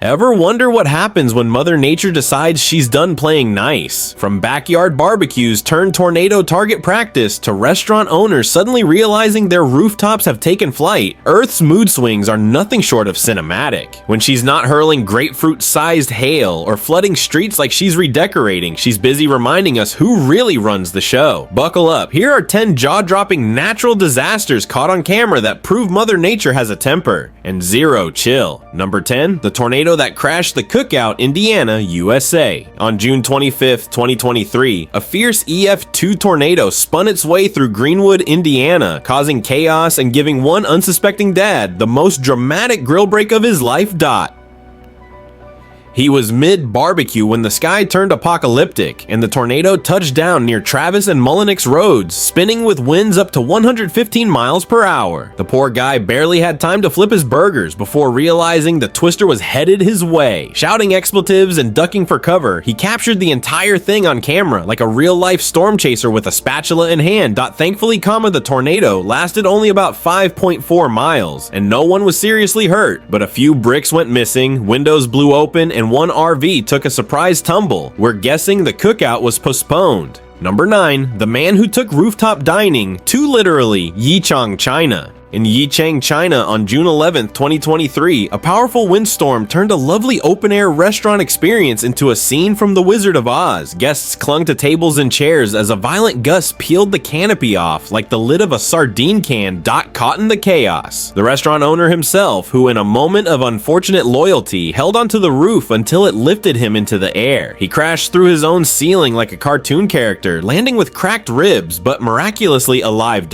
Ever wonder what happens when Mother Nature decides she's done playing nice? From backyard barbecues turned tornado target practice to restaurant owners suddenly realizing their rooftops have taken flight, Earth's mood swings are nothing short of cinematic. When she's not hurling grapefruit-sized hail or flooding streets like she's redecorating, she's busy reminding us who really runs the show. Buckle up, here are 10 jaw-dropping natural disasters caught on camera that prove Mother Nature has a temper and zero chill. Number 10, the tornado that crashed the Cookout, Indiana, USA. On June 25th, 2023, a fierce EF2 tornado spun its way through Greenwood, Indiana, causing chaos and giving one unsuspecting dad the most dramatic grill break of his life. He was mid-barbecue when the sky turned apocalyptic and the tornado touched down near Travis and Mullenix roads, spinning with winds up to 115 miles per hour. The poor guy barely had time to flip his burgers before realizing the twister was headed his way. Shouting expletives and ducking for cover, he captured the entire thing on camera like a real-life storm chaser with a spatula in hand. Thankfully, the tornado lasted only about 5.4 miles, and no one was seriously hurt, but a few bricks went missing, windows blew open, and one RV took a surprise tumble. We're guessing the cookout was postponed. Number 9, the man who took rooftop dining to literally Yichang, China. In Yichang, China on June 11, 2023, a powerful windstorm turned a lovely open-air restaurant experience into a scene from The Wizard of Oz. Guests clung to tables and chairs as a violent gust peeled the canopy off like the lid of a sardine can. Caught in the chaos. The restaurant owner himself, who in a moment of unfortunate loyalty held onto the roof until it lifted him into the air. He crashed through his own ceiling like a cartoon character, landing with cracked ribs but miraculously alive.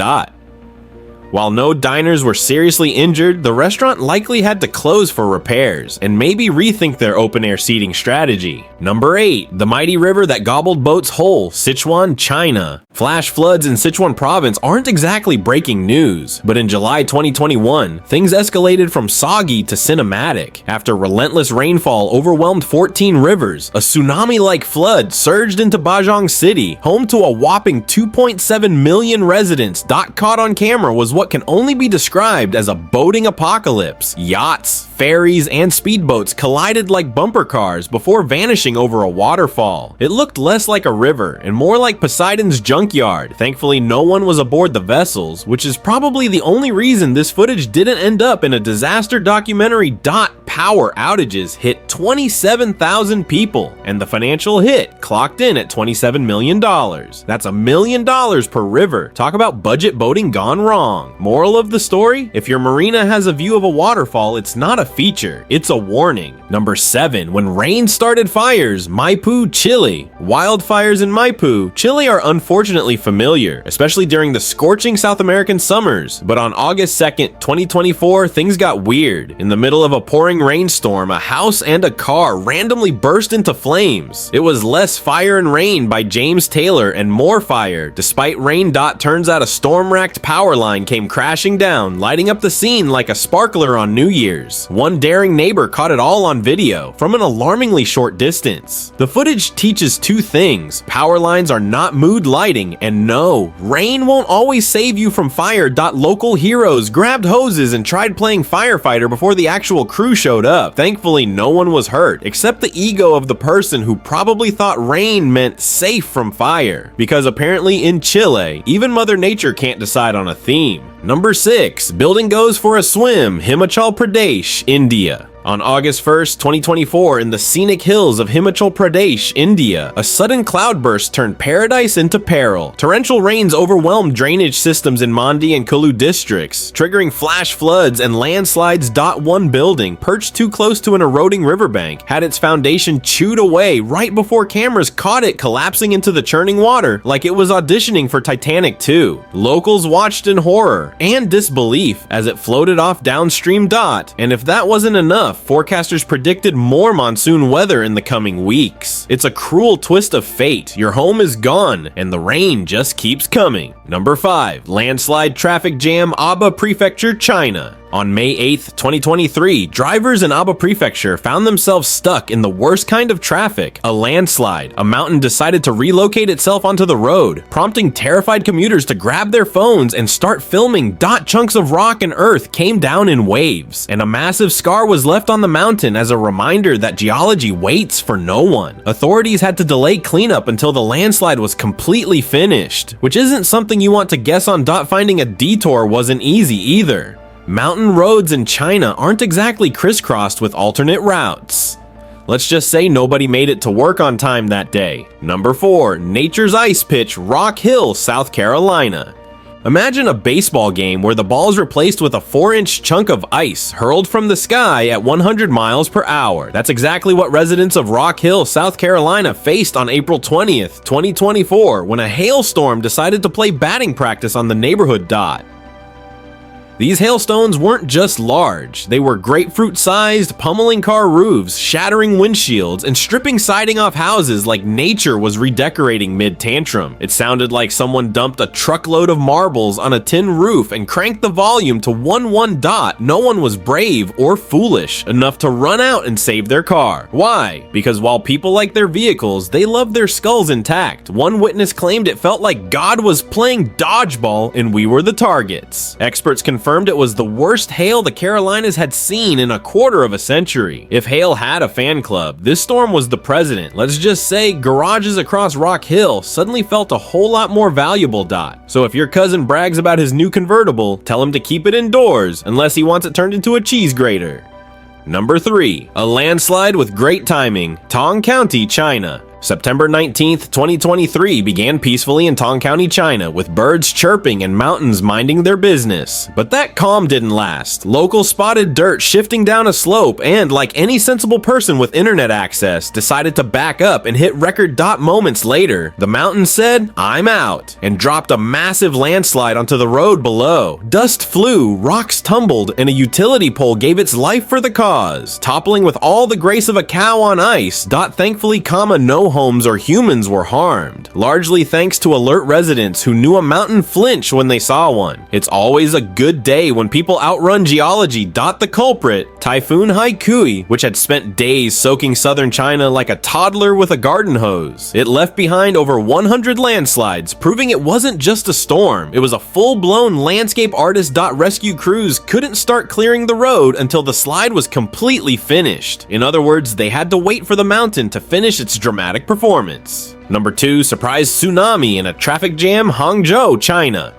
While no diners were seriously injured, the restaurant likely had to close for repairs and maybe rethink their open-air seating strategy. Number 8, the mighty river that gobbled boats whole, Sichuan, China. Flash floods in Sichuan province aren't exactly breaking news, but in July 2021, things escalated from soggy to cinematic. After relentless rainfall overwhelmed 14 rivers, a tsunami-like flood surged into Bajong City, home to a whopping 2.7 million residents. Caught on camera was what can only be described as a boating apocalypse. Yachts, ferries, and speedboats collided like bumper cars before vanishing over a waterfall. It looked less like a river and more like Poseidon's junkyard. Thankfully, no one was aboard the vessels, which is probably the only reason this footage didn't end up in a disaster documentary. Power outages hit 27,000 people, and the financial hit clocked in at $27 million. That's $1 million per river. Talk about budget boating gone wrong. Moral of the story? If your marina has a view of a waterfall, it's not a feature, it's a warning. Number 7, when rain started fires, Maipú, Chile. Wildfires in Maipú, Chile are unfortunately familiar, especially during the scorching South American summers. But on August 2nd, 2024, things got weird. In the middle of a pouring rainstorm, a house and a car randomly burst into flames. It was Less Fire and Rain by James Taylor and More Fire. Despite rain. Turns out a storm-racked power line came crashing down, lighting up the scene like a sparkler on New Year's. One daring neighbor caught it all on video from an alarmingly short distance. The footage teaches two things: power lines are not mood lighting, and no, rain won't always save you from fire. Local heroes grabbed hoses and tried playing firefighter before the actual crew showed up. Thankfully, no one was hurt, except the ego of the person who probably thought rain meant safe from fire. Because apparently in Chile, even Mother Nature can't decide on a theme. Number 6, building goes for a swim, Himachal Pradesh, India. On August 1st, 2024, in the scenic hills of Himachal Pradesh, India, a sudden cloudburst turned paradise into peril. Torrential rains overwhelmed drainage systems in Mandi and Kulu districts, triggering flash floods and landslides. One building, perched too close to an eroding riverbank, had its foundation chewed away right before cameras caught it collapsing into the churning water like it was auditioning for Titanic 2. Locals watched in horror and disbelief as it floated off downstream. And if that wasn't enough, forecasters predicted more monsoon weather in the coming weeks. It's a cruel twist of fate. Your home is gone, and the rain just keeps coming. Number 5, landslide traffic jam, Aba Prefecture, China. On May 8th, 2023, drivers in Aba Prefecture found themselves stuck in the worst kind of traffic, a landslide. A mountain decided to relocate itself onto the road, prompting terrified commuters to grab their phones and start filming. Chunks of rock and earth came down in waves, and a massive scar was left on the mountain as a reminder that geology waits for no one. Authorities had to delay cleanup until the landslide was completely finished, which isn't something you want to guess on. Finding a detour wasn't easy either. Mountain roads in China aren't exactly crisscrossed with alternate routes. Let's just say nobody made it to work on time that day. Number 4, nature's ice pitch, Rock Hill, South Carolina. Imagine a baseball game where the ball is replaced with a 4-inch chunk of ice hurled from the sky at 100 miles per hour. That's exactly what residents of Rock Hill, South Carolina faced on April 20th, 2024, when a hailstorm decided to play batting practice on the neighborhood dot. These hailstones weren't just large, they were grapefruit-sized, pummeling car roofs, shattering windshields, and stripping siding off houses like nature was redecorating mid-tantrum. It sounded like someone dumped a truckload of marbles on a tin roof and cranked the volume to 11 dot. No one was brave or foolish enough to run out and save their car. Why? Because while people like their vehicles, they love their skulls intact. One witness claimed it felt like God was playing dodgeball and we were the targets. Experts confirmed it was the worst hail the Carolinas had seen in a quarter of a century. If hail had a fan club, this storm was the president. Let's just say garages across Rock Hill suddenly felt a whole lot more valuable. So if your cousin brags about his new convertible, tell him to keep it indoors unless he wants it turned into a cheese grater. Number 3, a landslide with great timing, Tong County, China. September 19th, 2023 began peacefully in Tong County, China, with birds chirping and mountains minding their business. But that calm didn't last. Locals spotted dirt shifting down a slope and, like any sensible person with internet access, decided to back up and hit record dot moments later. The mountain said, "I'm out," and dropped a massive landslide onto the road below. Dust flew, rocks tumbled, and a utility pole gave its life for the cause. Toppling with all the grace of a cow on ice, thankfully, no homes or humans were harmed, largely thanks to alert residents who knew a mountain flinch when they saw one. It's always a good day when people outrun geology. The culprit, Typhoon Haikui, which had spent days soaking southern China like a toddler with a garden hose. It left behind over 100 landslides, proving it wasn't just a storm, it was a full-blown landscape artist. Rescue crews couldn't start clearing the road until the slide was completely finished. In other words, they had to wait for the mountain to finish its dramatic performance. Number 2, surprise tsunami in a traffic jam, Hangzhou, China.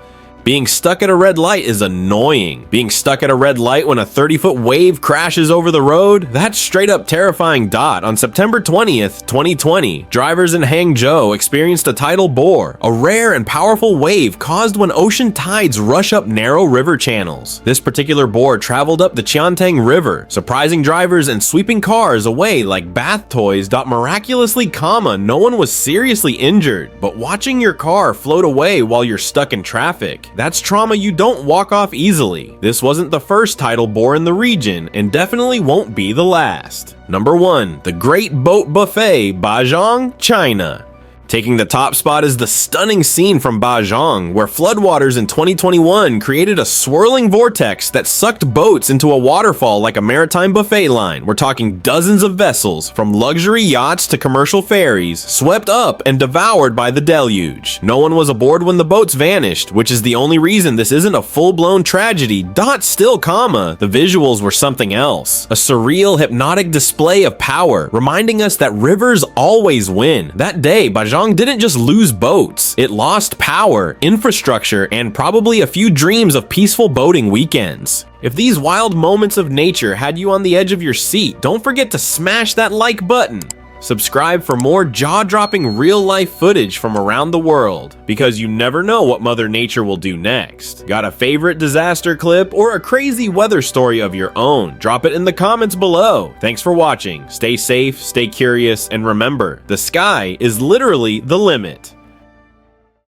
Being stuck at a red light is annoying. Being stuck at a red light when a 30-foot wave crashes over the road? That's straight up terrifying. On September 20th, 2020, drivers in Hangzhou experienced a tidal bore, a rare and powerful wave caused when ocean tides rush up narrow river channels. This particular bore traveled up the Qiantang River, surprising drivers and sweeping cars away like bath toys. Miraculously, no one was seriously injured, but watching your car float away while you're stuck in traffic, that's trauma you don't walk off easily. This wasn't the first tidal bore in the region, and definitely won't be the last. Number 1, the Great Boat Buffet, Baizhang, China. Taking the top spot is the stunning scene from Baizhang, where floodwaters in 2021 created a swirling vortex that sucked boats into a waterfall like a maritime buffet line. We're talking dozens of vessels, from luxury yachts to commercial ferries, swept up and devoured by the deluge. No one was aboard when the boats vanished, which is the only reason this isn't a full-blown tragedy. Still, the visuals were something else. A surreal, hypnotic display of power, reminding us that rivers always win. That day, Baizhang didn't just lose boats, it lost power, infrastructure, and probably a few dreams of peaceful boating weekends. If these wild moments of nature had you on the edge of your seat, don't forget to smash that like button. Subscribe for more jaw-dropping real-life footage from around the world, because you never know what Mother Nature will do next. Got a favorite disaster clip or a crazy weather story of your own? Drop it in the comments below. Thanks for watching. Stay safe, stay curious, and remember, the sky is literally the limit.